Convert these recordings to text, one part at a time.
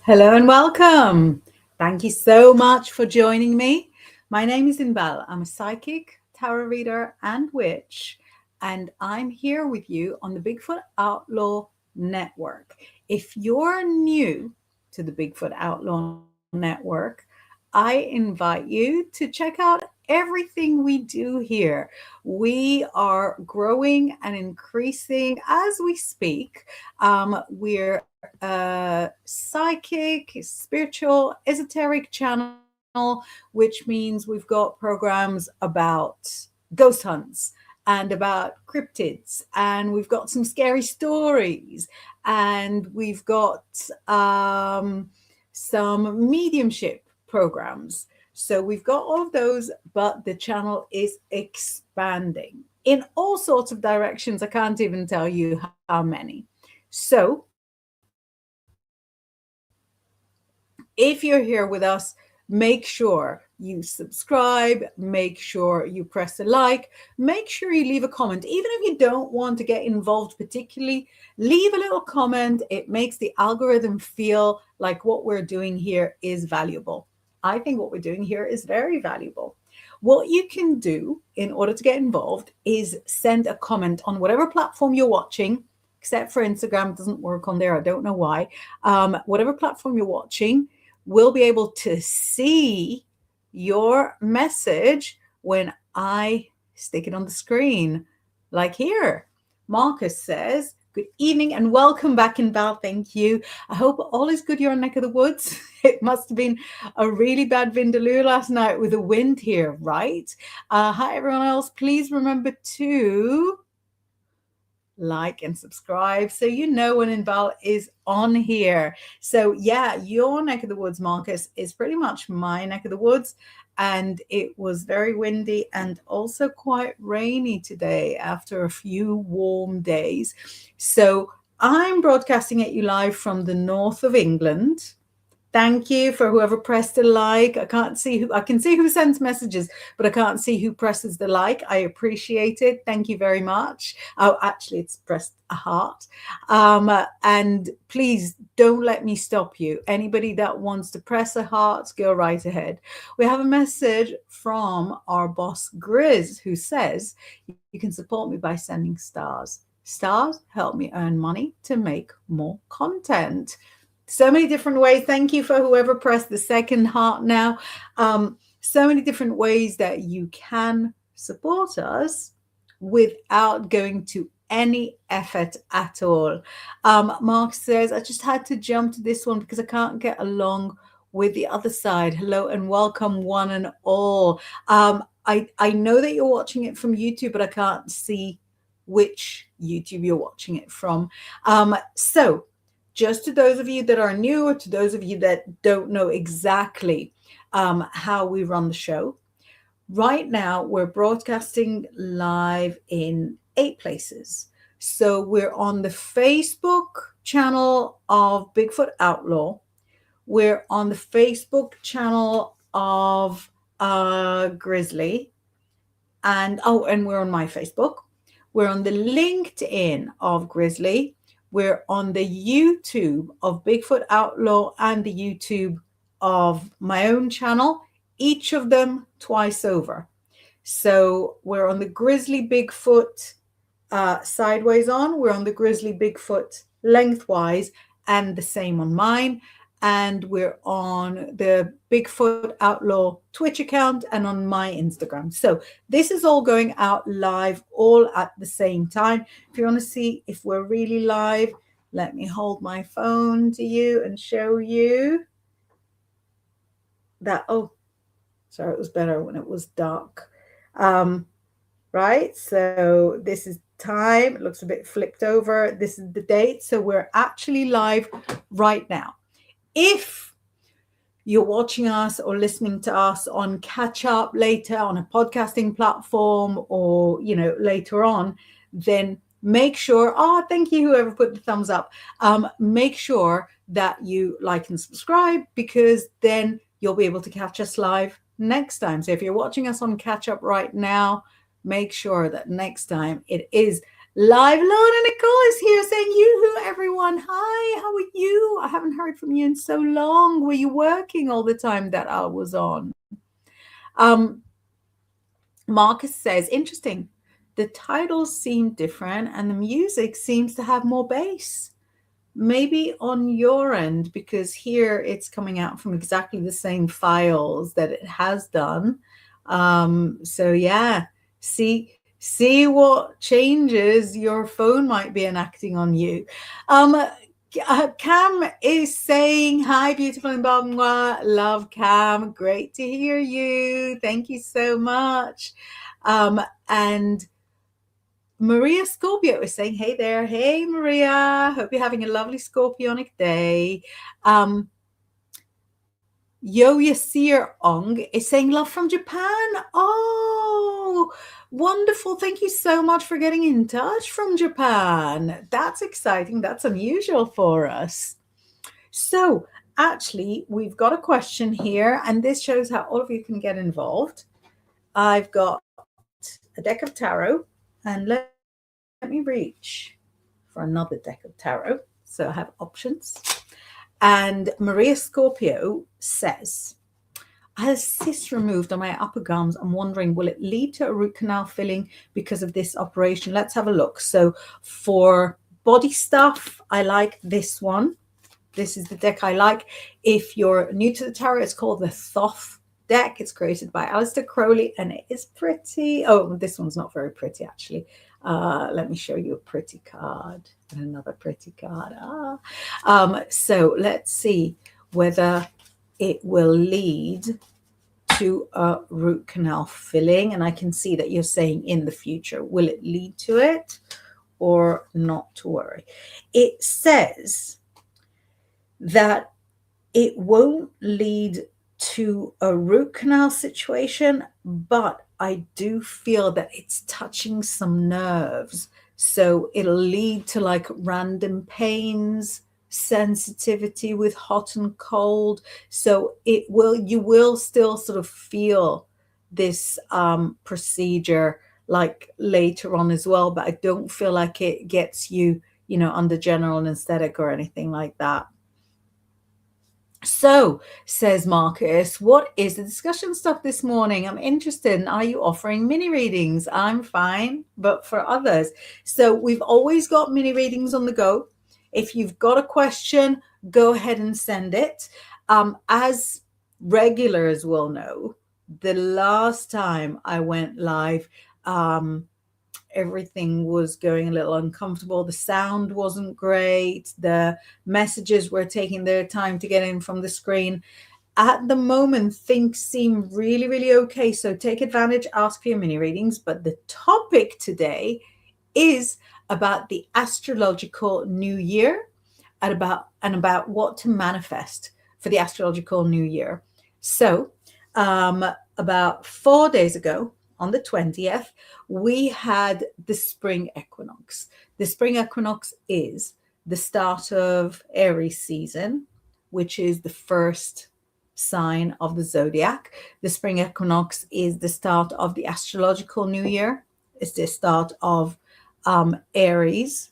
Hello and welcome. Thank you so much for joining me. My name is Inbal. I'm a psychic, tarot reader, and witch, and I'm here with you on the Bigfoot Outlaw Network. If you're new to the Bigfoot Outlaw Network, I invite you to check out everything we do here. We are growing and increasing as we speak. We're a psychic, spiritual, esoteric channel, which means we've got programs about ghost hunts and about cryptids, and we've got some scary stories, and we've got some mediumship programs. So we've got all of those, but the channel is expanding in all sorts of directions. I can't even tell you how many. So if you're here with us, make sure you subscribe, make sure you press a like, make sure you leave a comment. Even if you don't want to get involved particularly, leave a little comment. It makes the algorithm feel like what we're doing here is valuable. I think what we're doing here is very valuable. What you can do in order to get involved is send a comment on whatever platform you're watching, except for Instagram. It doesn't work on there. I don't know why. Whatever platform you're watching, we'll be able to see your message when I stick it on the screen, like here. Marcus says, good evening and welcome back in Val. Thank you. I hope all is good your neck of the woods. It must have been a really bad vindaloo last night with the wind here, right? Hi, everyone else. Please remember to like and subscribe so you know when Inval is on here. So yeah, your neck of the woods, Marcus, is pretty much my neck of the woods, and it was very windy and also quite rainy today after a few warm days. So I'm broadcasting at you live from the north of England. Thank you for whoever pressed a like. I can see who sends messages, but I can't see who presses the like. I appreciate it. Thank you very much. Oh, actually, it's pressed a heart. And please don't let me stop you. Anybody that wants to press a heart, go right ahead. We have a message from our boss, Grizz, who says, you can support me by sending stars. Stars help me earn money to make more content. So many different ways. Thank you for whoever pressed the second heart now. So many different ways that you can support us without going to any effort at all. Mark says, I just had to jump to this one because I can't get along with the other side. Hello and welcome one and all. I know that you're watching it from YouTube, but I can't see which YouTube you're watching it from. So just to those of you that are new, or to those of you that don't know exactly how we run the show, right now we're broadcasting live in 8 places. So we're on the Facebook channel of Bigfoot Outlaw. We're on the Facebook channel of Grizzly. And we're on my Facebook. We're on the LinkedIn of Grizzly. We're on the YouTube of Bigfoot Outlaw and the YouTube of my own channel, each of them twice over. So we're on the Grizzly Bigfoot sideways on, we're on the Grizzly Bigfoot lengthwise, and the same on mine. And we're on the Bigfoot Outlaw Twitch account and on my Instagram. So this is all going out live all at the same time. If you want to see if we're really live, let me hold my phone to you and show you that. Oh, sorry, it was better when it was dark. Right, so this is time. It looks a bit flipped over. This is the date. So we're actually live right now. If you're watching us or listening to us on catch up later on a podcasting platform, or later on, then make sure, thank you whoever put the thumbs up, make sure that you like and subscribe, because then you'll be able to catch us live next time. So if you're watching us on catch up right now, make sure that next time it is Live Lona Nicole is here saying, "Yoo-hoo, everyone. Hi, how are you? I haven't heard from you in so long. Were you working all the time that I was on?" Um, Marcus says, "Interesting. The titles seem different and the music seems to have more bass. Maybe on your end, because here it's coming out from exactly the same files that it has done. So yeah, see what changes your phone might be enacting on you." Cam is saying, "Hi, beautiful Mbangwa. Love, Cam. Great to hear you. Thank you so much." And Maria Scorpio is saying, "Hey there. Hey, Maria. Hope you're having a lovely Scorpionic day." Um, Yo Yasir Ong is saying, "Love from Japan." Oh, wonderful. Thank you so much for getting in touch from Japan. That's exciting. That's unusual for us. So, actually, we've got a question here, and this shows how all of you can get involved. I've got a deck of tarot, and let me reach for another deck of tarot. So I have options. And Maria Scorpio says, "I had a cyst removed on my upper gums. I'm wondering, will it lead to a root canal filling because of this operation?" Let's have a look. So for body stuff, I like this one. This is the deck I like. If you're new to the tarot, it's called the Thoth deck. It's created by Aleister Crowley, and it is pretty. Oh, this one's not very pretty, actually. Let me show you a pretty card and another pretty card. So let's see whether it will lead to a root canal filling. And I can see that you're saying in the future. Will it lead to it or not to worry? It says that it won't lead to a root canal situation, but I do feel that it's touching some nerves. So it'll lead to like random pains, sensitivity with hot and cold. So you will still sort of feel this procedure like later on as well, but I don't feel like it gets you, under general anesthetic or anything like that. So, says Marcus, "What is the discussion stuff this morning? I'm interested. Are you offering mini readings?" I'm fine, but for others. So, we've always got mini readings on the go. If you've got a question, go ahead and send it. As regulars will know, the last time I went live, everything was going a little uncomfortable. The sound wasn't great. The messages were taking their time to get in from the screen. At the moment, things seem really, really okay. So take advantage, ask for your mini readings. But the topic today is about the astrological new year and about what to manifest for the astrological new year. So about 4 days ago, on the 20th, we had the spring equinox. The spring equinox is the start of Aries season, which is the first sign of the zodiac. The spring equinox is the start of the astrological new year. It's the start of Aries.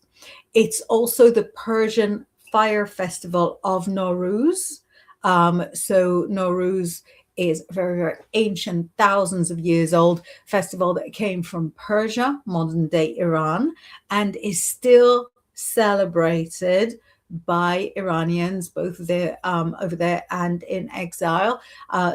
It's also the Persian fire festival of Nowruz. So Nowruz is a very, very ancient, thousands of years old festival that came from Persia, modern day Iran, and is still celebrated by Iranians, both there over there and in exile.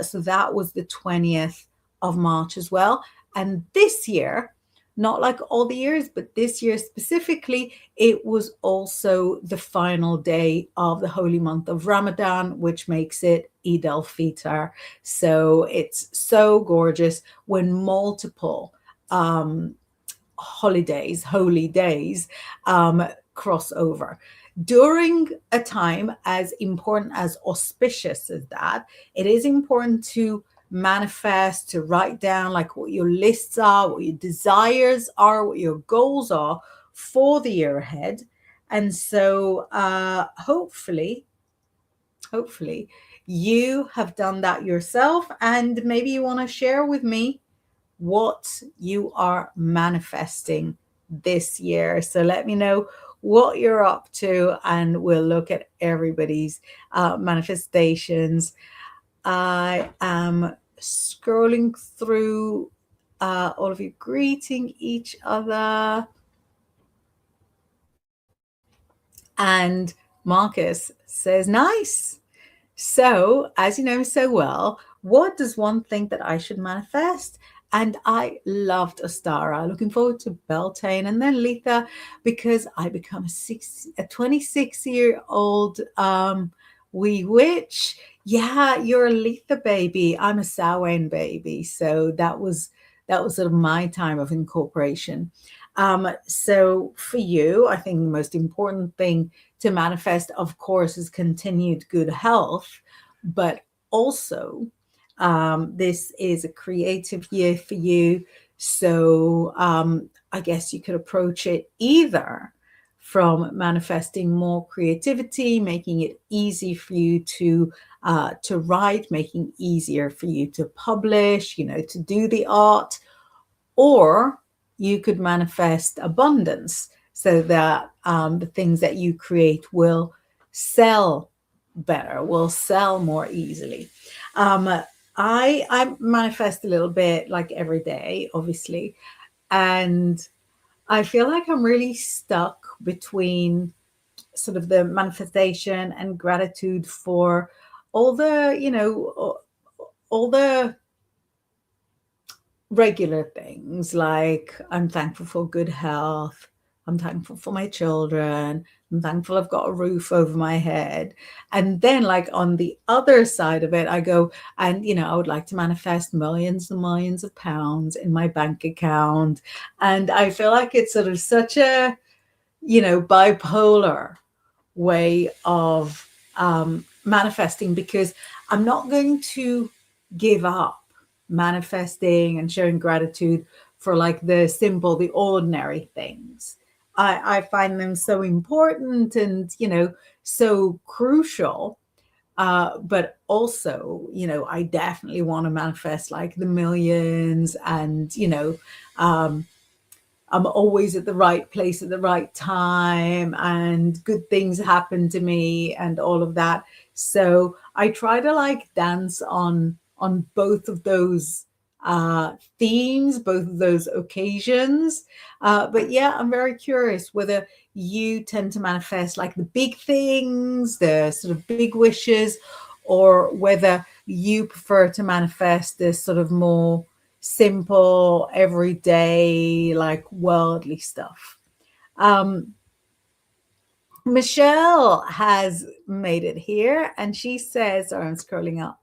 So that was the 20th of March as well. And this year, not like all the years, but this year specifically, it was also the final day of the holy month of Ramadan, which makes it Eid al-Fitr. So it's so gorgeous when multiple holidays, holy days, cross over. During a time as important, as auspicious as that, it is important to manifest, to write down like what your lists are, what your desires are, what your goals are for the year ahead. And so hopefully you have done that yourself, and maybe you want to share with me what you are manifesting this year. So let me know what you're up to, and we'll look at everybody's manifestations. I am scrolling through all of you greeting each other. And Marcus says, nice. So, as you know so well, what does one think that I should manifest? And I loved Ostara. Looking forward to Beltane and then Letha, because I become a 26-year-old wee witch. Yeah, you're a Letha baby. I'm a Samhain baby. So that was sort of my time of incorporation. So for you, I think the most important thing to manifest, of course, is continued good health, but also this is a creative year for you. So I guess you could approach it either from manifesting more creativity, making it easy for you to write, making easier for you to publish, to do the art, or you could manifest abundance so that the things that you create will sell better, will sell more easily. I manifest a little bit like every day, obviously, and I feel like I'm really stuck between sort of the manifestation and gratitude for all the, all the regular things, like I'm thankful for good health, I'm thankful for my children, I'm thankful I've got a roof over my head. And then, like, on the other side of it, I go, and I would like to manifest millions and millions of pounds in my bank account. And I feel like it's sort of such a bipolar way of manifesting, because I'm not going to give up manifesting and showing gratitude for like the simple, the ordinary things. I find them so important and, so crucial. But also, I definitely want to manifest like the millions, and, I'm always at the right place at the right time, and good things happen to me and all of that. So I try to like dance on both of those themes, both of those occasions. But yeah, I'm very curious whether you tend to manifest like the big things, the sort of big wishes, or whether you prefer to manifest this sort of more simple, everyday, like worldly stuff. Um, Michelle has made it here, and she says, sorry, I'm scrolling up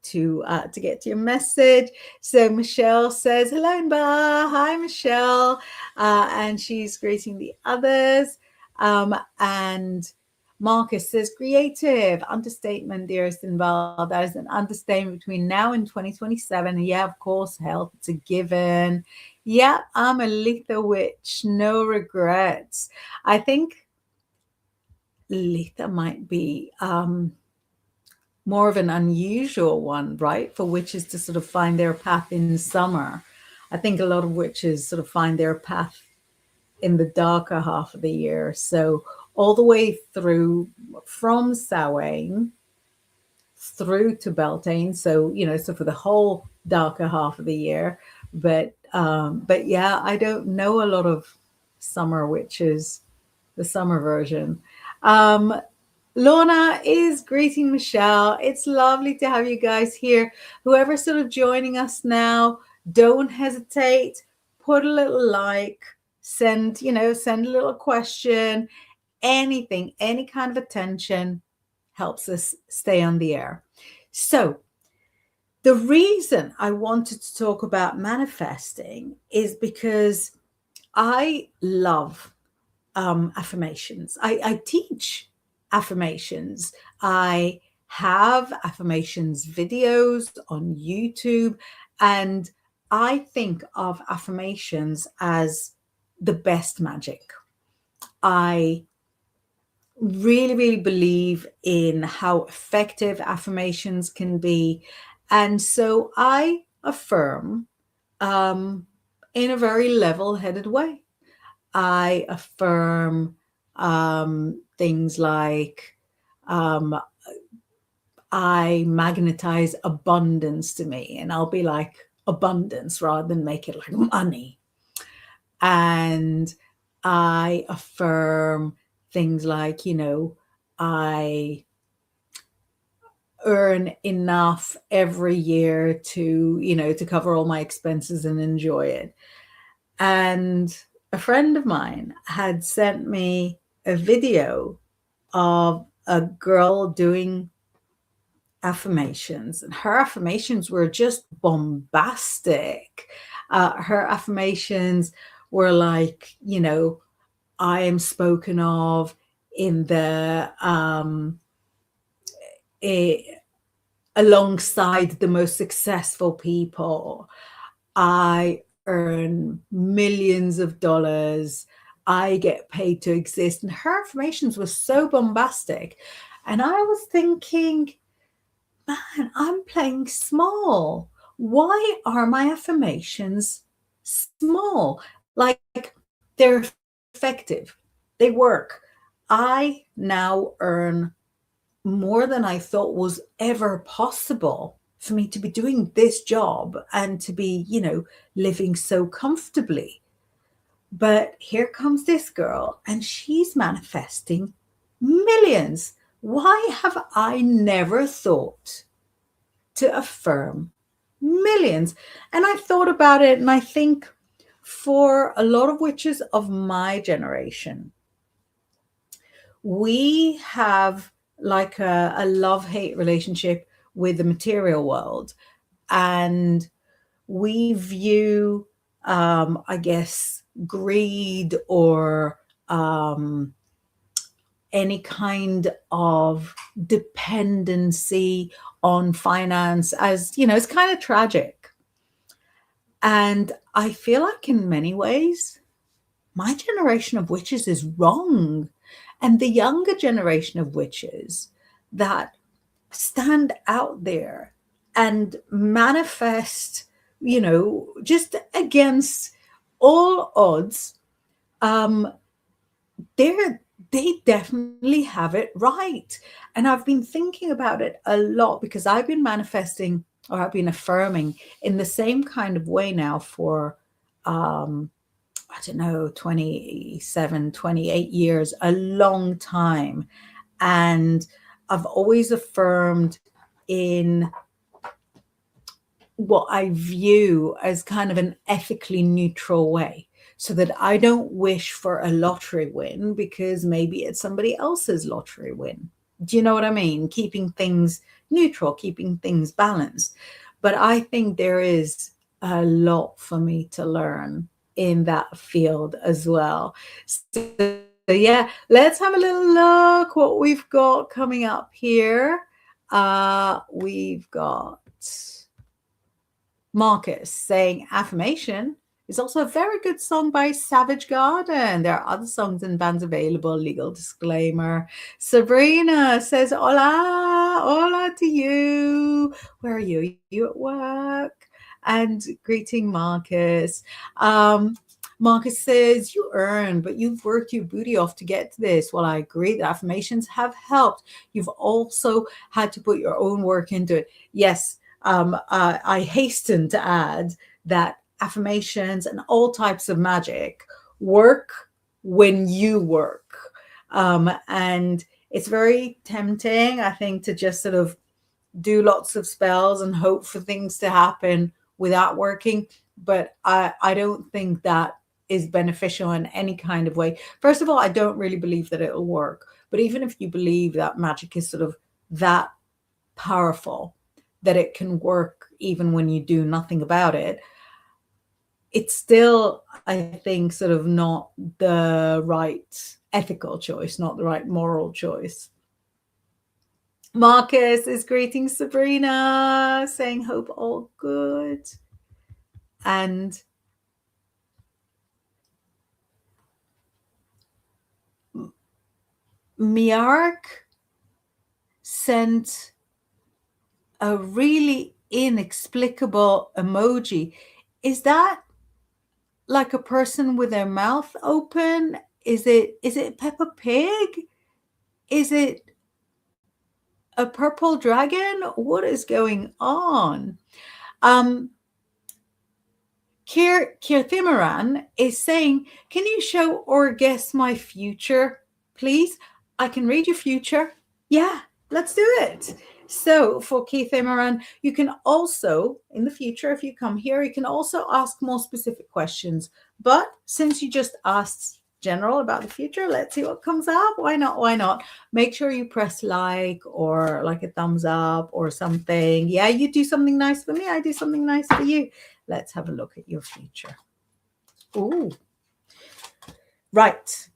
to get to your message. So Michelle says, hello, Inba. Hi, Michelle. And she's greeting the others. And Marcus says, creative, understatement, dearest Inba. That is an understatement between now and 2027. And yeah, of course, health, it's a given. Yeah, I'm a Letha witch, no regrets. I think Letha might be more of an unusual one, right? For witches to sort of find their path in summer. I think a lot of witches sort of find their path in the darker half of the year. So all the way through from Samhain through to Beltane. So, so for the whole darker half of the year. But yeah, I don't know a lot of summer witches, the summer version. Lorna is greeting Michelle. It's lovely to have you guys here. Whoever's sort of joining us now, don't hesitate. Put a little like, send a little question, anything, any kind of attention helps us stay on the air. So the reason I wanted to talk about manifesting is because I love affirmations. I teach affirmations. I have affirmations videos on YouTube, and I think of affirmations as the best magic. I really, really believe in how effective affirmations can be. And so I affirm in a very level headed way. I affirm things like um, I magnetize abundance to me, and I'll be like abundance rather than make it like money. And I affirm things like, I earn enough every year to, to cover all my expenses and enjoy it. And a friend of mine had sent me a video of a girl doing affirmations, and her affirmations were just bombastic. Her affirmations were like, I am spoken of in the eh, alongside the most successful people. I earn millions of dollars. I get paid to exist. And her affirmations were so bombastic. And I was thinking, man, I'm playing small. Why are my affirmations small? Like, they're effective, they work. I now earn more than I thought was ever possible for me to be doing this job and to be, living so comfortably. But here comes this girl and she's manifesting millions. Why have I never thought to affirm millions? And I thought about it, and I think for a lot of witches of my generation, we have like a love hate relationship with the material world. And we view, I guess, greed or any kind of dependency on finance as, it's kind of tragic. And I feel like in many ways, my generation of witches is wrong. And the younger generation of witches that stand out there and manifest, just against all odds, um, they're they definitely have it right. And I've been thinking about it a lot because I've been manifesting, or I've been affirming in the same kind of way now for I don't know, 27, 28 years, a long time. And I've always affirmed in what I view as kind of an ethically neutral way, so that I don't wish for a lottery win because maybe it's somebody else's lottery win. Do you know what I mean? Keeping things neutral, keeping things balanced. But I think there is a lot for me to learn in that field as well. So, yeah, let's have a little look what we've got coming up here. We've got Marcus saying affirmation is also a very good song by Savage Garden. There are other songs and bands available. Legal disclaimer. Sabrina says hola, hola to you. Where are you? Are you at work? And greeting Marcus. Marcus says, you earn, but you've worked your booty off to get to this. Well, I agree that affirmations have helped. You've also had to put your own work into it. Yes, I hasten to add that affirmations and all types of magic work when you work. And it's very tempting, I think, to just sort of do lots of spells and hope for things to happen without working. But I don't think that is beneficial in any kind of way. First of all, I don't really believe that it'll work. But even if you believe that magic is sort of that powerful, that it can work even when you do nothing about it, it's still, I think, sort of not the right ethical choice, not the right moral choice. Marcus is greeting Sabrina, saying hope all good. And Miark sent a really inexplicable emoji. Is that like a person with their mouth open? Is it Peppa Pig? Is it a purple dragon? What is going on? Um, Kirthimaran is saying, can you show or guess my future, please? I can read your future. Yeah, let's do it. So for Kirthimaran, you can also, in the future, if you come here, you can also ask more specific questions. But since you just asked general about the future, let's see what comes up. Why not? Why not? Make sure you press like or like a thumbs up or something. Yeah, you do something nice for me. I do something nice for you. Let's have a look at your future. Ooh. Right.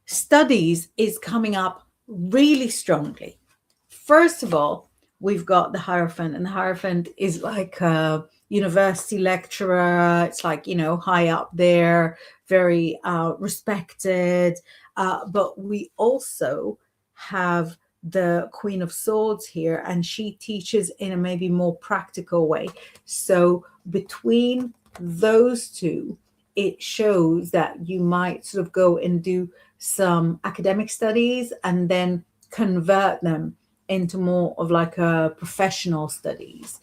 Studies is coming up really strongly. First of all, we've got the Hierophant, and the Hierophant is like a university lecturer. It's like, high up there, very respected. But we also have the Queen of Swords here, and she teaches in a maybe more practical way. So between those two, it shows that you might sort of go and do some academic studies and then convert them into more of like a professional studies.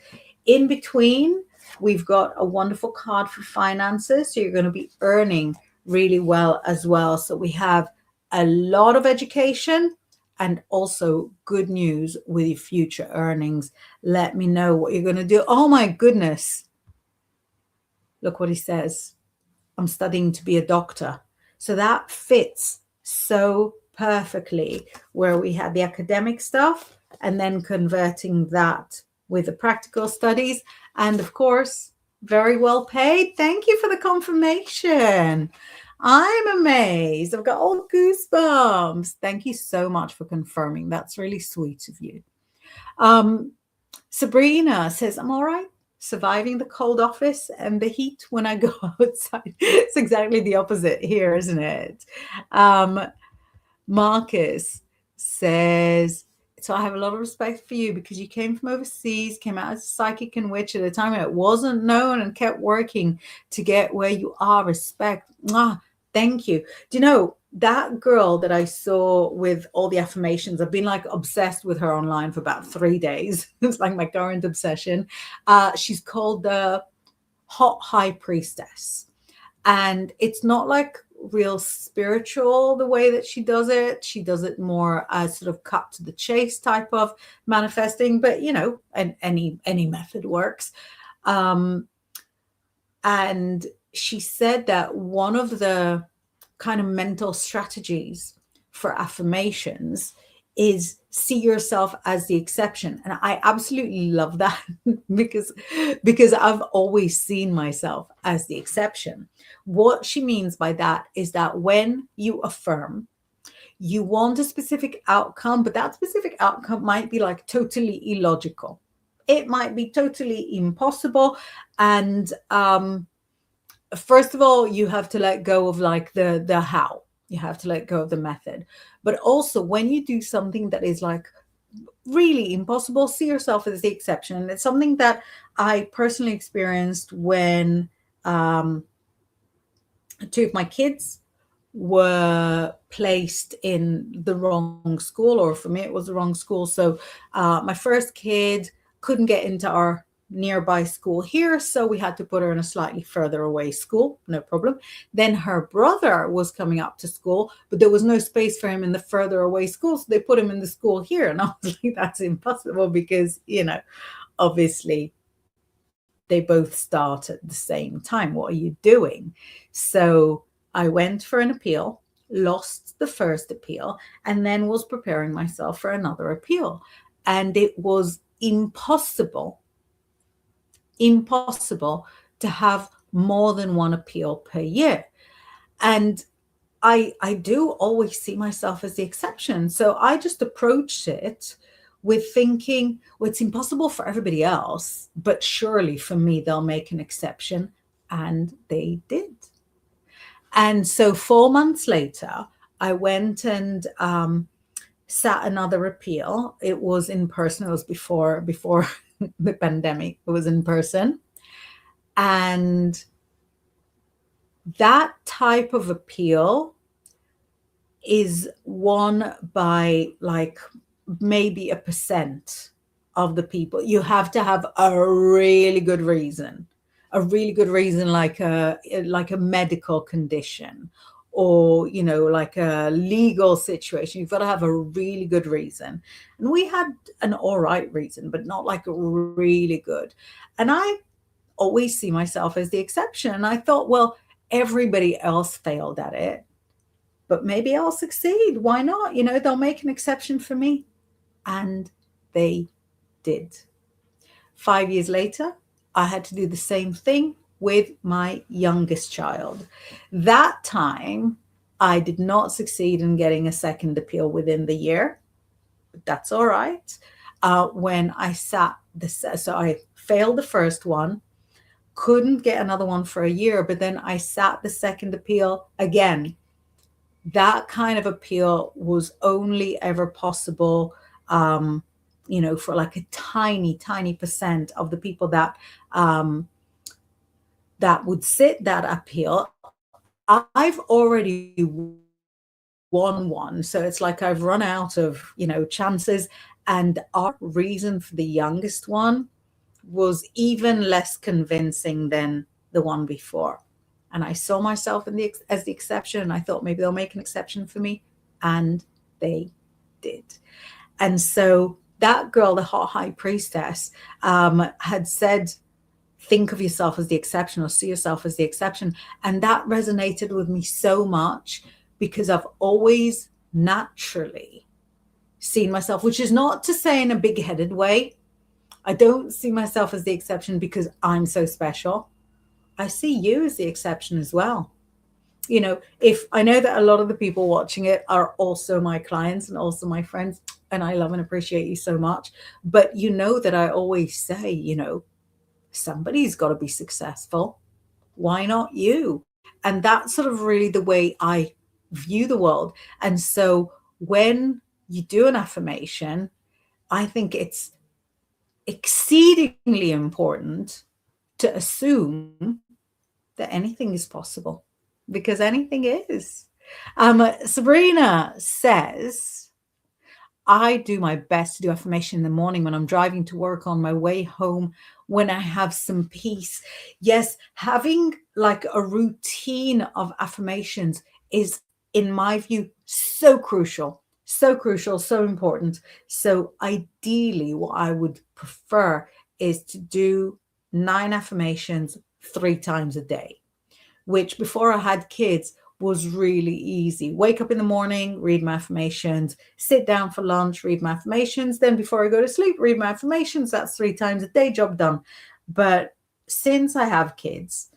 In between, we've got a wonderful card for finances. So you're going to be earning really well as well. So we have a lot of education and also good news with your future earnings. Let me know what you're going to do. Oh my goodness. Look what he says. I'm studying to be a doctor. So that fits so perfectly where we had the academic stuff and then converting that with the practical studies. And of course, very well paid. Thank you for the confirmation. I'm amazed. I've got all goosebumps. Thank you so much for confirming. That's really sweet of you. Sabrina says, I'm all right. Surviving the cold office and the heat when I go outside. It's exactly the opposite here, isn't it? Marcus says, so I have a lot of respect for you because you came from overseas, came out as a psychic and witch at a time when it wasn't known and kept working to get where you are. Respect. Thank you. Do you know that girl that I saw with all the affirmations? I've been like obsessed with her online for about 3 days. It's like my current obsession. She's called the Hot High Priestess. And it's not like real spiritual the way that she does it. She does it more as sort of cut to the chase type of manifesting, but and any method works. And she said that one of the kind of mental strategies for affirmations is see yourself as the exception. And I absolutely love that because I've always seen myself as the exception. What she means by that is that when you affirm, you want a specific outcome, but that specific outcome might be like totally illogical. It might be totally impossible. And first of all, you have to let go of like the how. You have to let go of the method. But also when you do something that is like really impossible, see yourself as the exception. And it's something that I personally experienced when two of my kids were placed in the wrong school, or for me it was the wrong school. So my first kid couldn't get into our nearby school here, so we had to put her in a slightly further away school. No problem. Then her brother was coming up to school, but there was no space for him in the further away school, so they put him in the school here. And I was like, that's impossible because obviously they both start at the same time. What are you doing? So I went for an appeal, lost the first appeal, and then was preparing myself for another appeal. And it was impossible to have more than one appeal per year. And I do always see myself as the exception. So I just approached it with thinking, well, it's impossible for everybody else, but surely for me, they'll make an exception. And they did. And so 4 months later, I went and sat another appeal. It was in person. It was before the pandemic. It was in person. And That type of appeal is won by like maybe a percent of the people. You have to have a really good reason, like a medical condition, or like a legal situation. You've got to have a really good reason. And we had an all right reason, but not like really good. And I always see myself as the exception. And I thought, well, everybody else failed at it, but maybe I'll succeed. Why not? They'll make an exception for me. And they did. 5 years later, I had to do the same thing with my youngest child. That time, I did not succeed in getting a second appeal within the year, but that's all right. When I so I failed the first one, couldn't get another one for a year, but then I sat the second appeal again. That kind of appeal was only ever possible, for like a tiny, tiny percent of the people that would sit that appeal. I've already won one, so it's like I've run out of chances. And our reason for the youngest one was even less convincing than the one before. And I saw myself as the exception, and I thought maybe they'll make an exception for me, and they did. And so that girl, the hot high priestess, had said, think of yourself as the exception, or see yourself as the exception. And that resonated with me so much, because I've always naturally seen myself, which is not to say in a big-headed way. I don't see myself as the exception because I'm so special. I see you as the exception as well. If I know that a lot of the people watching it are also my clients and also my friends, and I love and appreciate you so much. But that I always say, somebody's got to be successful. Why not you? And that's sort of really the way I view the world. And so when you do an affirmation, I think it's exceedingly important to assume that anything is possible, because anything is. Sabrina says, I do my best to do affirmation in the morning when I'm driving to work, on my way home, when I have some peace. Yes, having like a routine of affirmations is, in my view, so crucial, so important. So ideally, what I would prefer is to do 9 affirmations 3 times a day, which before I had kids was really easy. Wake up in the morning, read my affirmations, sit down for lunch, read my affirmations. Then before I go to sleep, read my affirmations. That's 3 times a day, job done. But since I have kids,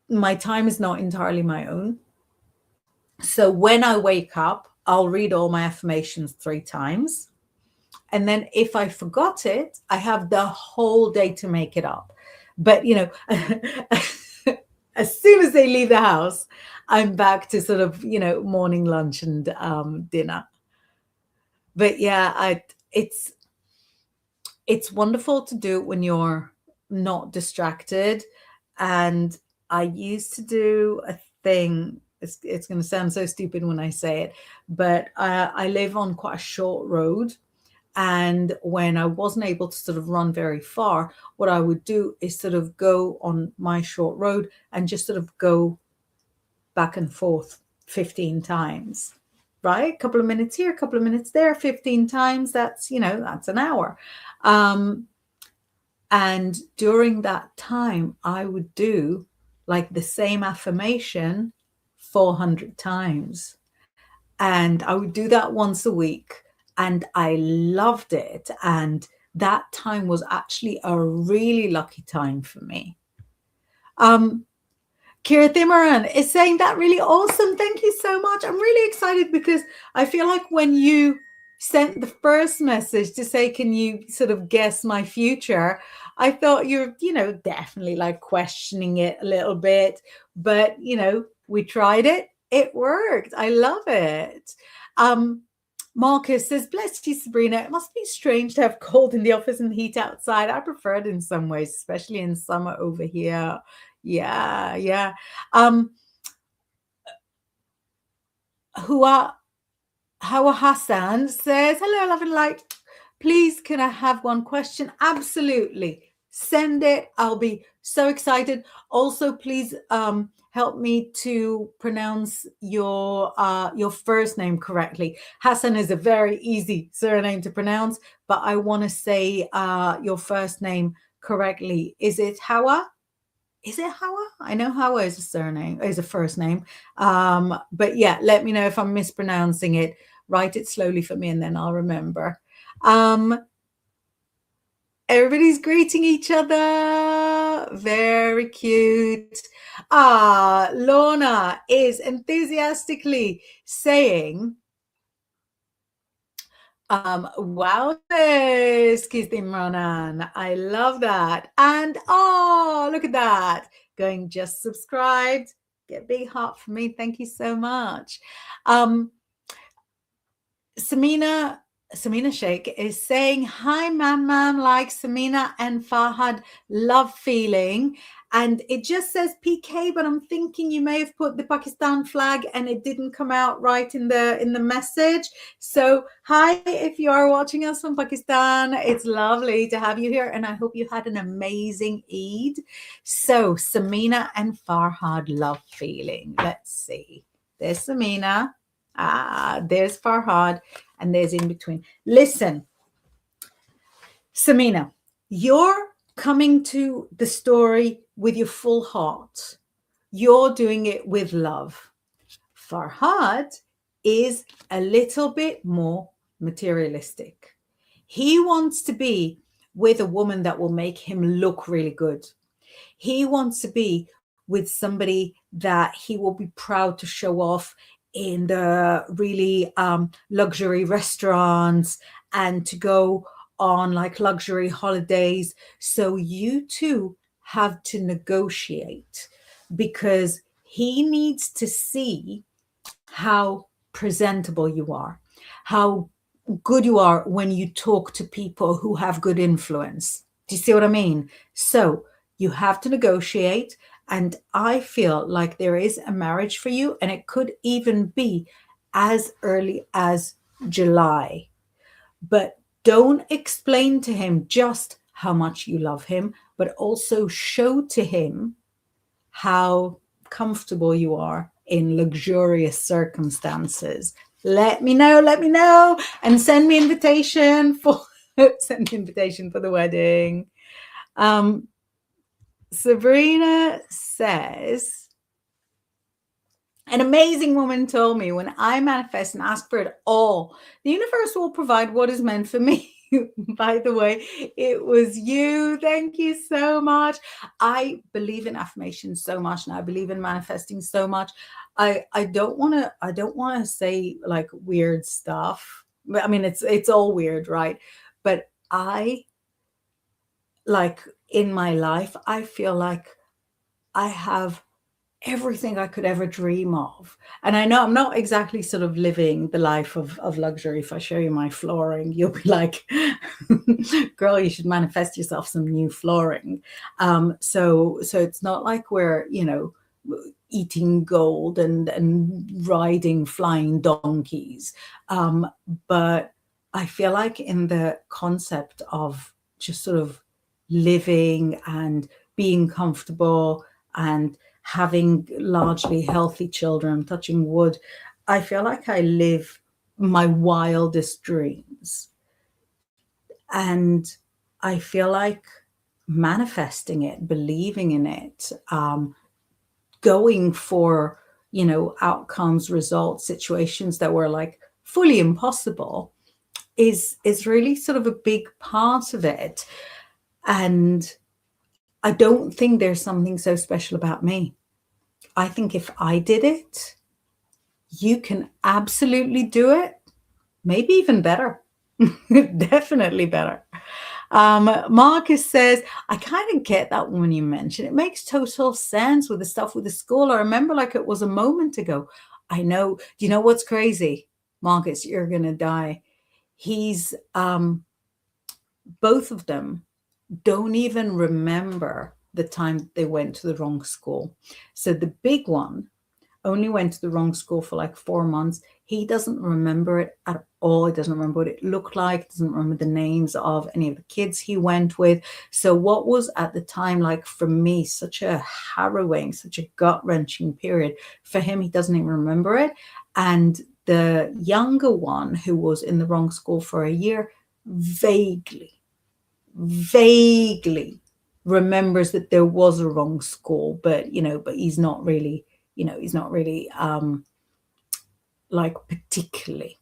my time is not entirely my own. So when I wake up, I'll read all my affirmations 3 times. And then if I forgot it, I have the whole day to make it up. But, as soon as they leave the house, I'm back to sort of, morning, lunch, and dinner. But yeah, it's wonderful to do it when you're not distracted. And I used to do a thing. It's going to sound so stupid when I say it, but I live on quite a short road. And when I wasn't able to sort of run very far, what I would do is sort of go on my short road and just sort of go back and forth 15 times, right? A couple of minutes here, a couple of minutes there, 15 times. That's an hour. And during that time, I would do like the same affirmation 400 times. And I would do that once a week. And I loved it. And that time was actually a really lucky time for me. Kira Thimaran is saying that really awesome. Thank you so much. I'm really excited because I feel like when you sent the first message to say, can you sort of guess my future? I thought you're, definitely like questioning it a little bit, but, we tried it. It worked. I love it. Marcus says, bless you, Sabrina. It must be strange to have cold in the office and heat outside. I prefer it in some ways, especially in summer over here. Yeah, yeah. Um, Hua Hawa Hassan says, hello, love and light. Please, can I have one question? Absolutely. Send it. I'll be so excited. Also, please help me to pronounce your first name correctly. Hassan is a very easy surname to pronounce, but I want to say your first name correctly. Is it Hawa? Is it Hawa? I know Hawa is a surname, is a first name. But yeah, let me know if I'm mispronouncing it. Write it slowly for me and then I'll remember. Um, Everybody's greeting each other. Very cute. Lorna is enthusiastically saying, wow, Kistim Ronan. I love that. And oh, look at that. Going just subscribed. Get a big heart for me. Thank you so much. Samina Sheikh is saying, hi, man, like Samina and Fahad, love feeling. And it just says PK, but I'm thinking you may have put the Pakistan flag and it didn't come out right in the message. So hi, if you are watching us from Pakistan, it's lovely to have you here. And I hope you had an amazing Eid. So Samina and Farhad, love feeling. Let's see. There's Samina. There's Farhad. And there's in between. Listen, Samina, you're coming to the story with your full heart. You're doing it with love. Farhad is a little bit more materialistic. He wants to be with a woman that will make him look really good. He wants to be with somebody that he will be proud to show off in the really luxury restaurants and to go on like luxury holidays. So you two have to negotiate because he needs to see how presentable you are, how good you are when you talk to people who have good influence. Do you see what I mean? So you have to negotiate. And I feel like there is a marriage for you, and it could even be as early as July. But don't explain to him just how much you love him, but also show to him how comfortable you are in luxurious circumstances. Let me know, and send me invitation for the wedding. Sabrina says, an amazing woman told me, when I manifest and ask for it all, the universe will provide what is meant for me. By the way, it was you. Thank you so much. I believe in affirmation so much, and I believe in manifesting so much. I don't want to say like weird stuff. I mean, it's all weird, right? But I, like, in my life, I feel like I have everything I could ever dream of. And I know I'm not exactly sort of living the life of luxury. If I show you my flooring, you'll be like, girl, you should manifest yourself some new flooring. So it's not like we're, eating gold and riding flying donkeys. But I feel like in the concept of just sort of living and being comfortable and having largely healthy children, touching wood, I feel like I live my wildest dreams. And I feel like manifesting it, believing in it, going for, outcomes, results, situations that were like fully impossible is really sort of a big part of it. And I don't think there's something so special about me. I think if I did it, you can absolutely do it. Maybe even better. Definitely better. Marcus says, I kind of get that one you mentioned. It makes total sense with the stuff with the school. I remember like it was a moment ago. I know. Do you know what's crazy? Marcus, you're going to die. He's, both of them don't even remember the time they went to the wrong school. So the big one only went to the wrong school for like 4 months. He doesn't remember it at all. He doesn't remember what it looked like. Doesn't remember the names of any of the kids he went with. So what was at the time, like for me, such a harrowing, such a gut-wrenching period, for him, he doesn't even remember it. And the younger one, who was in the wrong school for a year, vaguely remembers that there was a wrong school, but he's not really, like particularly.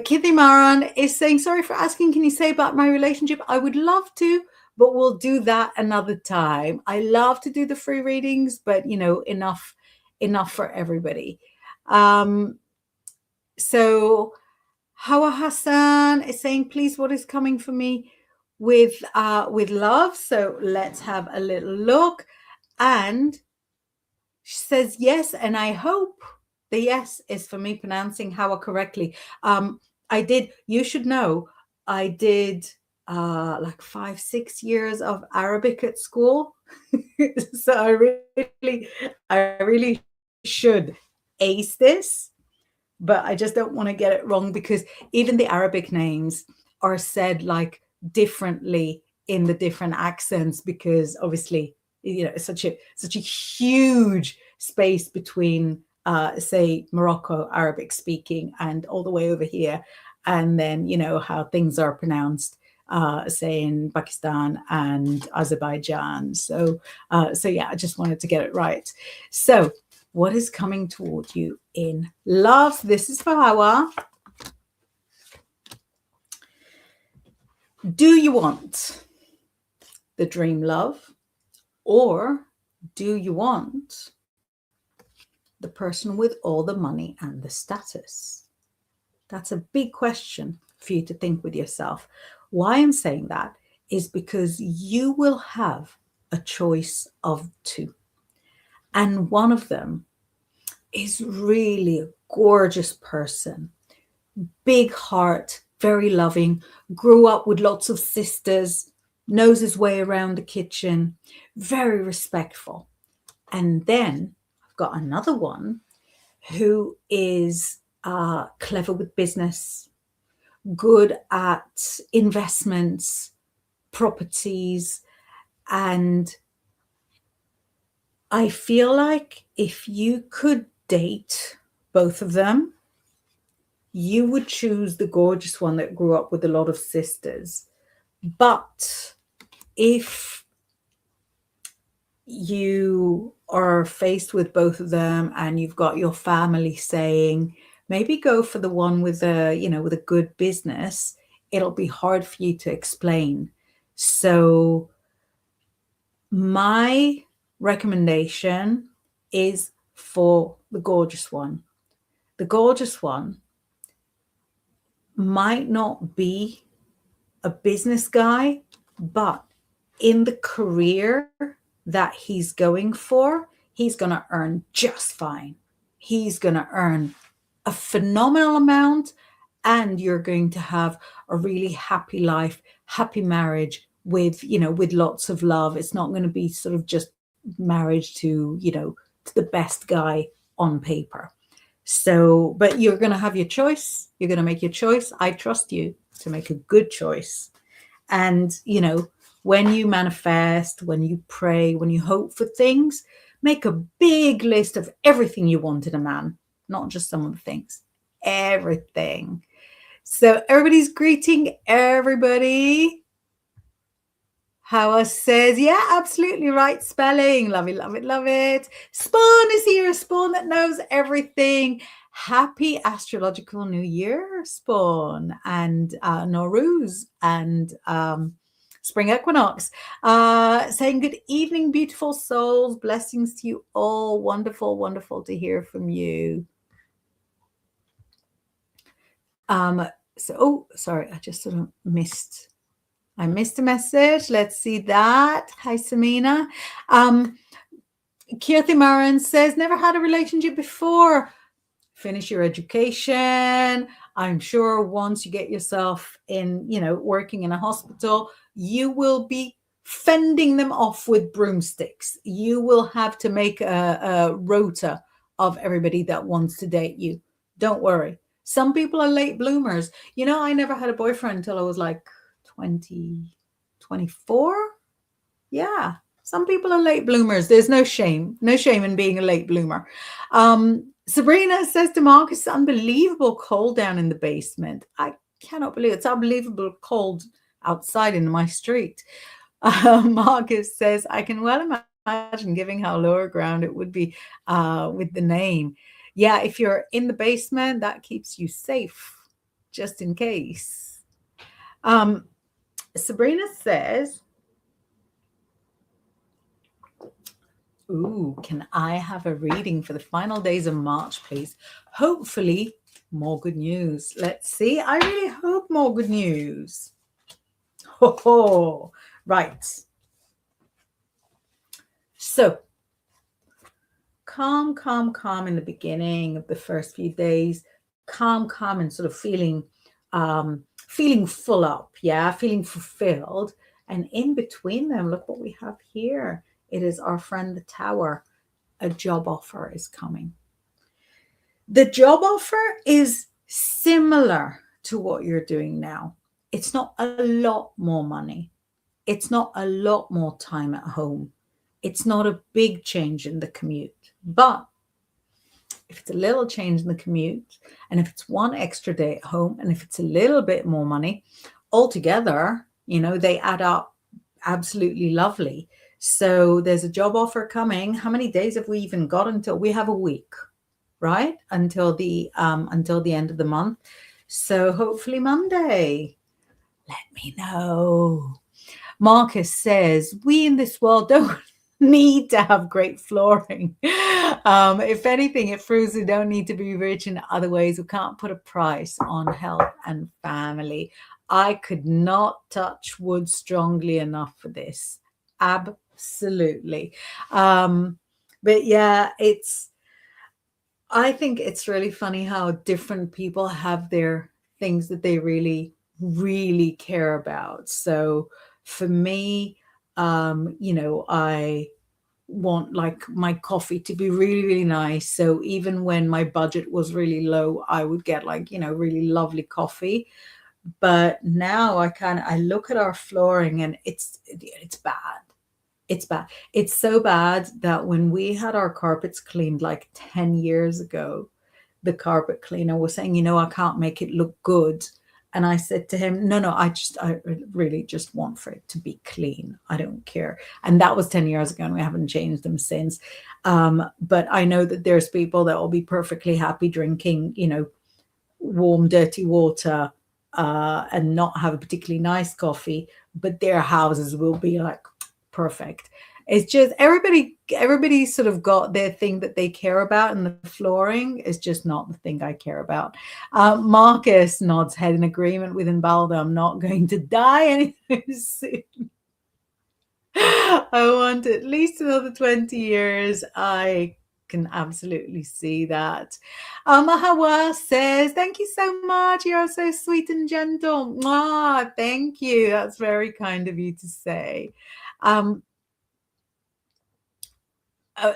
Kitty Maran is saying, sorry for asking, can you say about my relationship? I would love to, but we'll do that another time. I love to do the free readings, but enough for everybody. So Hawa Hassan is saying, please, what is coming for me with love? So let's have a little look. And she says yes, and I hope the yes is for me pronouncing Hawa correctly. You should know, I did like 5-6 years of Arabic at school. So I really should ace this, but I just don't want to get it wrong, because even the Arabic names are said like differently in the different accents, because obviously it's such a huge space between say Morocco Arabic speaking and all the way over here, and then how things are pronounced say in Pakistan and Azerbaijan. So yeah, I just wanted to get it right. So what is coming toward you in love? This is for Hawa. Do you want the dream love, or do you want the person with all the money and the status? That's a big question for you to think with yourself. Why I'm saying that is because you will have a choice of two. And one of them is really a gorgeous person, big heart, very loving, grew up with lots of sisters, knows his way around the kitchen, very respectful. And then I've got another one who is clever with business, good at investments, properties, and I feel like if you could date both of them, you would choose the gorgeous one that grew up with a lot of sisters. But if you are faced with both of them and you've got your family saying, maybe go for the one with a good business, it'll be hard for you to explain. So my recommendation is for the gorgeous one. The gorgeous one might not be a business guy, but in the career that he's going for, he's going to earn just fine. He's going to earn a phenomenal amount, and you're going to have a really happy life, happy marriage with lots of love. It's not going to be sort of just marriage to the best guy on paper. So, but you're going to have your choice. You're going to make your choice. I trust you to make a good choice. And, when you manifest, when you pray, when you hope for things, make a big list of everything you want in a man, not just some of the things, everything. So everybody's greeting everybody. Hawa says, yeah, absolutely right spelling. Love it, love it, love it. Spawn is here. Spawn that knows everything. Happy Astrological New Year, Spawn, and Nowruz, and Spring Equinox. Saying good evening, beautiful souls. Blessings to you all. Wonderful, wonderful to hear from you. Sorry, I just sort of missed a message. Let's see that. Hi, Samina. Kirti Maran says, never had a relationship before. Finish your education. I'm sure once you get yourself in, working in a hospital, you will be fending them off with broomsticks. You will have to make a rota of everybody that wants to date you. Don't worry. Some people are late bloomers. I never had a boyfriend until I was like 20, 24. Yeah. Some people are late bloomers. There's no shame. No shame in being a late bloomer. Sabrina says to Marcus, it's unbelievable cold down in the basement. I cannot believe it's unbelievable cold outside in my street. Marcus says, I can well imagine giving how lower ground it would be with the name. Yeah, if you're in the basement, that keeps you safe, just in case. Sabrina says, ooh, can I have a reading for the final days of March, please? Hopefully, more good news. Let's see. I really hope more good news. Right. So, calm in the beginning of the first few days. Calm and sort of feeling full up, feeling fulfilled. And in between them, look what we have here. It is our friend the Tower. A job offer is coming. The job offer is similar to what you're doing now. It's not a lot more money. It's not a lot more time at home. It's not a big change in the commute. But if it's a little change in the commute, and if it's one extra day at home, and if it's a little bit more money, altogether, they add up absolutely lovely. So there's a job offer coming. How many days have we even got until we have a week, right? Until the end of the month. So hopefully Monday. Let me know. Marcus says, we in this world don't need to have great flooring. If anything, it proves we don't need to be rich in other ways. We can't put a price on health and family. I could not touch wood strongly enough for this. Absolutely. But yeah, I think it's really funny how different people have their things that they really, really care about. So for me, I want like my coffee to be really, really nice. So even when my budget was really low, I would get like, really lovely coffee. But now I look at our flooring and it's bad. It's bad. It's so bad that when we had our carpets cleaned like 10 years ago, the carpet cleaner was saying, I can't make it look good. And I said to him, no, I really just want for it to be clean. I don't care. And that was 10 years ago and we haven't changed them since. But I know that there's people that will be perfectly happy drinking, warm, dirty water and not have a particularly nice coffee, but their houses will be like perfect. It's just everybody sort of got their thing that they care about, and the flooring is just not the thing I care about. Marcus nods head in agreement with Inbaldo. I'm not going to die anytime soon. I want at least another 20 years. I can absolutely see that. Hawa says, thank you so much. You're so sweet and gentle. Thank you. That's very kind of you to say.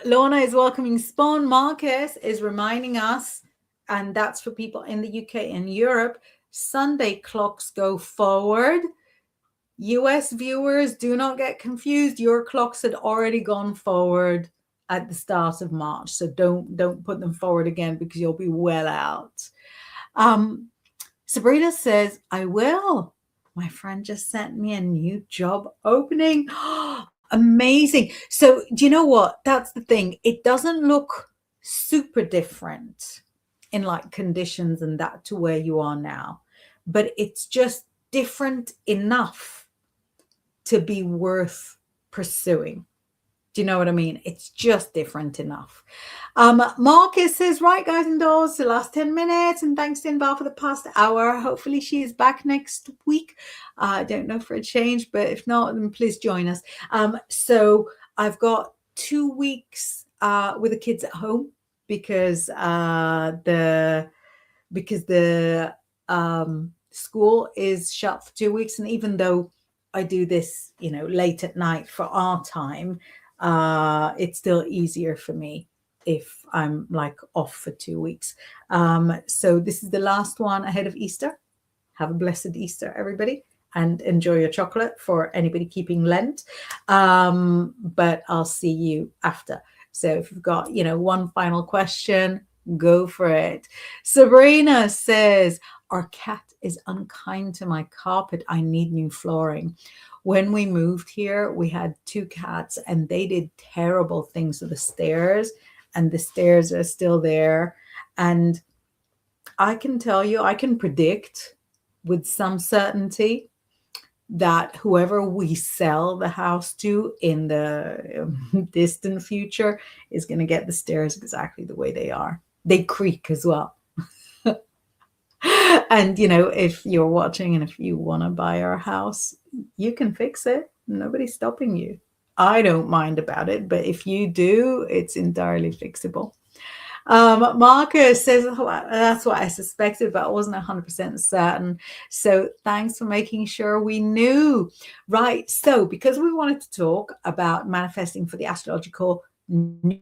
Lorna is welcoming Spawn. Marcus is reminding us, and that's for people in the UK and Europe, Sunday clocks go forward. US viewers, do not get confused. Your clocks had already gone forward at the start of March. So don't put them forward again because you'll be well out. Sabrina says, I will. My friend just sent me a new job opening. Amazing. So do you know what? That's the thing. It doesn't look super different in like conditions and that to where you are now, but it's just different enough to be worth pursuing. Do you know what I mean? It's just different enough. Marcus says, right, guys and dolls, the last 10 minutes. And thanks to Inbal for the past hour. Hopefully she is back next week. I don't know for a change, but if not, then please join us. So I've got 2 weeks with the kids at home because the school is shut for 2 weeks. And even though I do this, late at night for our time, it's still easier for me if I'm like off for 2 weeks. So this is the last one ahead of Easter. Have a blessed Easter, everybody, and enjoy your chocolate for anybody keeping Lent. But I'll see you after. So if you've got, one final question, go for it. Sabrina says, our cat is unkind to my carpet. I need new flooring. When we moved here, we had 2 cats and they did terrible things to the stairs, and the stairs are still there. And I can tell you, I can predict with some certainty that whoever we sell the house to in the distant future is going to get the stairs exactly the way they are. They creak as well. And, if you're watching and if you want to buy our house, you can fix it. Nobody's stopping you. I don't mind about it, but if you do, it's entirely fixable. Marcus says, that's what I suspected, but I wasn't 100% certain. So thanks for making sure we knew. Right. So because we wanted to talk about manifesting for the astrological new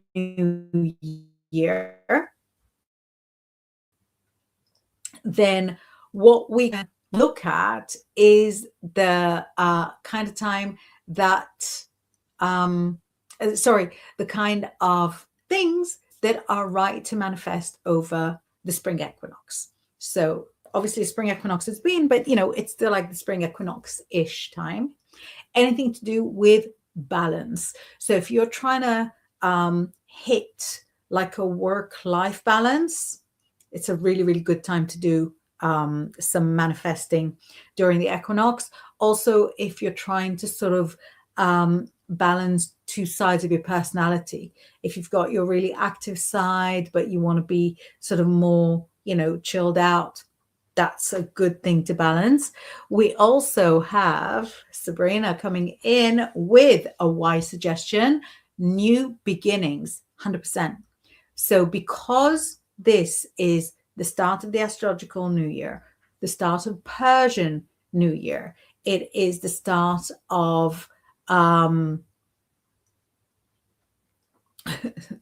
year, then what we can look at is the kind of time that, the kind of things that are right to manifest over the spring equinox. So obviously spring equinox has been, but it's still like the spring equinox-ish time. Anything to do with balance. So if you're trying to hit like a work-life balance, it's a really, really good time to do some manifesting during the equinox. Also, if you're trying to sort of balance 2 sides of your personality, if you've got your really active side, but you want to be sort of more, chilled out, that's a good thing to balance. We also have Sabrina coming in with a wise suggestion, new beginnings, 100%. So because this is the start of the astrological new year, the start of Persian New Year, it is the start of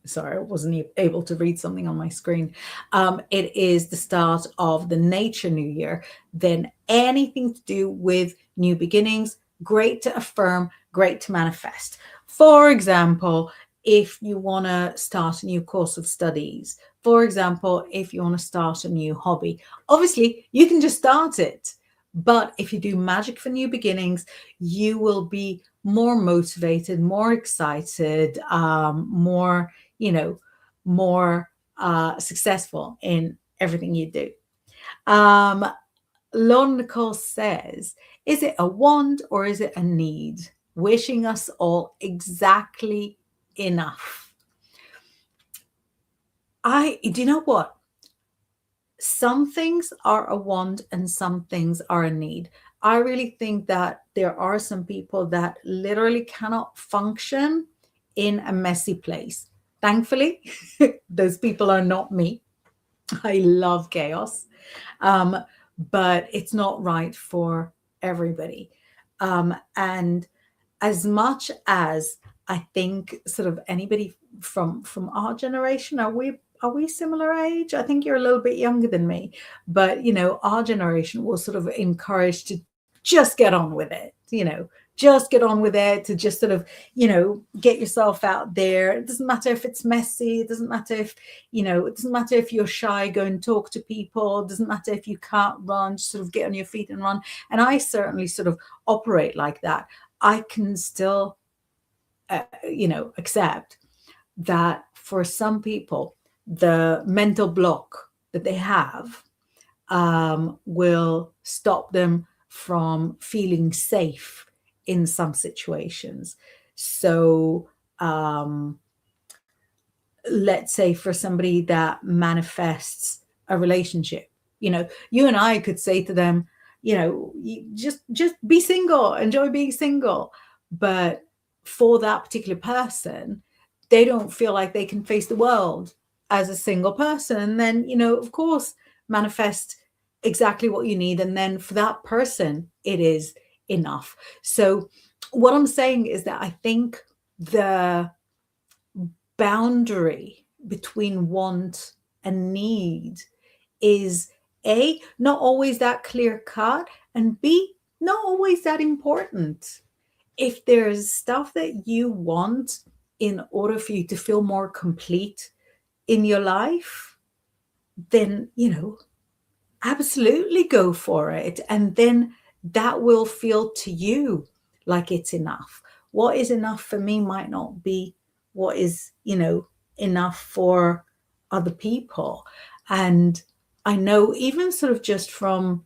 sorry, I wasn't able to read something on my screen. It is the start of the nature new year. Then anything to do with new beginnings, great to affirm, great to manifest. For example, if you want to start a new course of studies, for example, if you want to start a new hobby, obviously you can just start it. But if you do magic for new beginnings, you will be more motivated, more excited, more, more successful in everything you do. Lon Nicole says, is it a want or is it a need? Wishing us all exactly enough. Do you know what? Some things are a want and some things are a need. I really think that there are some people that literally cannot function in a messy place. Thankfully, those people are not me. I love chaos, but it's not right for everybody. And as much as I think sort of anybody from our generation, are we similar age? I think you're a little bit younger than me, but our generation was sort of encouraged to just get on with it, just get on with it, to just sort of, get yourself out there. It doesn't matter if it's messy. It doesn't matter if, it doesn't matter if you're shy, go and talk to people. It doesn't matter if you can't run, just sort of get on your feet and run. And I certainly sort of operate like that. I can still, accept that for some people, the mental block that they have will stop them from feeling safe in some situations. So let's say for somebody that manifests a relationship, you and I could say to them, just be single, enjoy being single. But for that particular person, they don't feel like they can face the world as a single person. And then, of course, manifest exactly what you need. And then for that person, it is enough. So what I'm saying is that I think the boundary between want and need is A, not always that clear cut, and B, not always that important. If there's stuff that you want in order for you to feel more complete in your life, then, absolutely go for it. And then that will feel to you like it's enough. What is enough for me might not be what is, enough for other people. And I know, even sort of just from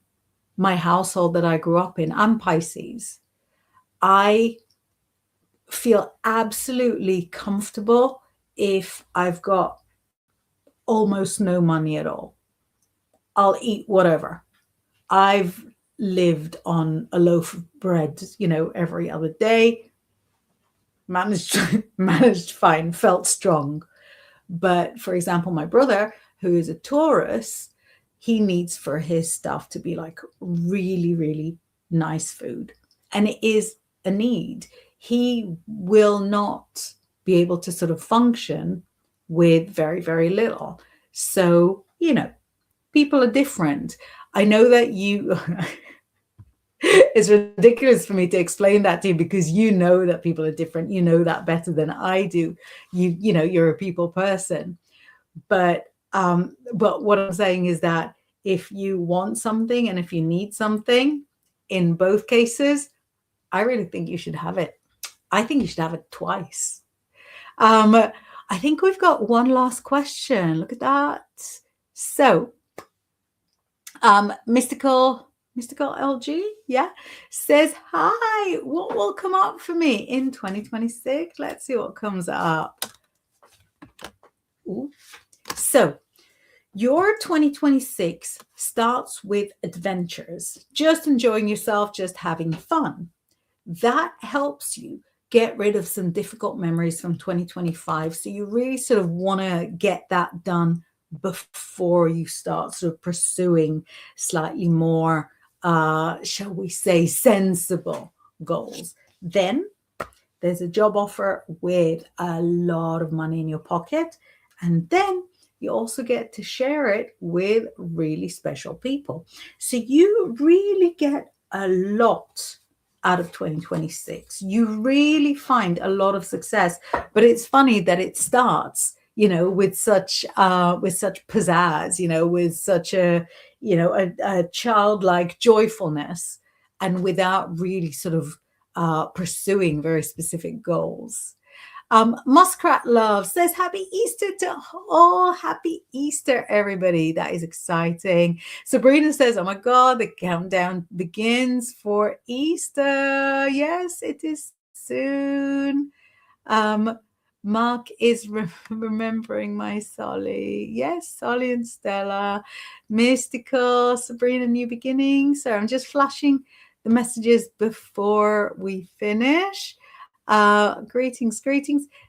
my household that I grew up in, I'm Pisces. I feel absolutely comfortable if I've got almost no money at all. I'll eat whatever. I've lived on a loaf of bread, every other day. Managed fine, felt strong. But for example, my brother, who is a Taurus, he needs for his stuff to be like really, really nice food. And it is a need. He will not be able to sort of function with very, very little. So, people are different. I know that you, it's ridiculous for me to explain that to you because you know that people are different. You know that better than I do. You're a people person. But what I'm saying is that if you want something and if you need something, in both cases, I really think you should have it. I think you should have it twice. I think we've got one last question. Look at that. So, mystical LG, yeah, says, hi, what will come up for me in 2026? Let's see what comes up. Ooh. So your 2026 starts with adventures, just enjoying yourself, just having fun. That helps you get rid of some difficult memories from 2025. So you really sort of want to get that done before you start sort of pursuing slightly more, shall we say, sensible goals. Then there's a job offer with a lot of money in your pocket. And then you also get to share it with really special people. So you really get a lot out of 2026. You really find a lot of success. But it's funny that it starts, with such pizzazz, with such a childlike joyfulness, and without really sort of pursuing very specific goals. Muskrat Love says, happy Easter to all. Happy Easter, everybody. That is exciting. Sabrina says, oh my God, the countdown begins for Easter. Yes, it is soon. Mark is remembering my Solly. Yes, Solly and Stella. Mystical, Sabrina, New Beginnings. So I'm just flashing the messages before we finish. Greetings.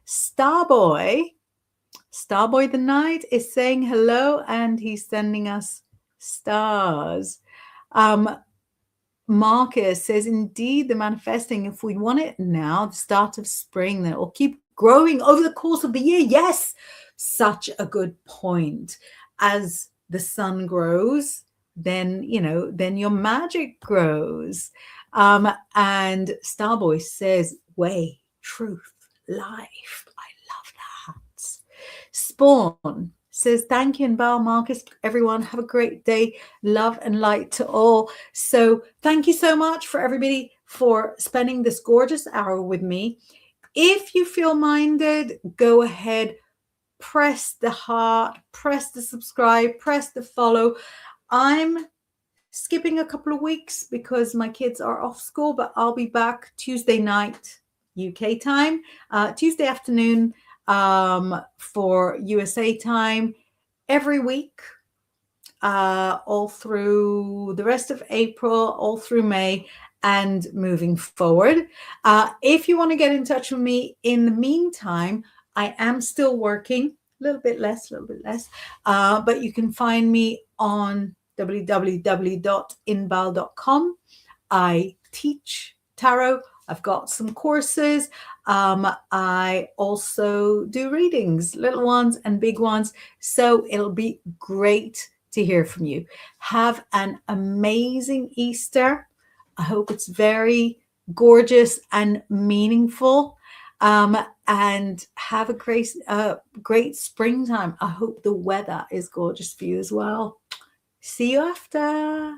Starboy the Night is saying hello, and he's sending us stars. Marcus says, indeed, the manifesting, if we want it now, the start of spring, then it will keep growing over the course of the year. Yes, such a good point. As the sun grows, then your magic grows. And Starboy says, way, truth, life. I love that. Spawn says, thank you, and Bell, Marcus, everyone, have a great day. Love and light to all. So thank you so much for everybody for spending this gorgeous hour with me. If you feel minded, go ahead, press the heart, press the subscribe, press the follow. I'm skipping a couple of weeks because my kids are off school, but I'll be back Tuesday night UK time, Tuesday afternoon for USA time, every week, all through the rest of April, all through May, and moving forward. If you want to get in touch with me in the meantime, I am still working, a little bit less, but you can find me on www.inbal.com. I teach tarot. I've got some courses. I also do readings, little ones and big ones. So it'll be great to hear from you. Have an amazing Easter. I hope it's very gorgeous and meaningful. And have a great springtime. I hope the weather is gorgeous for you as well. See you after.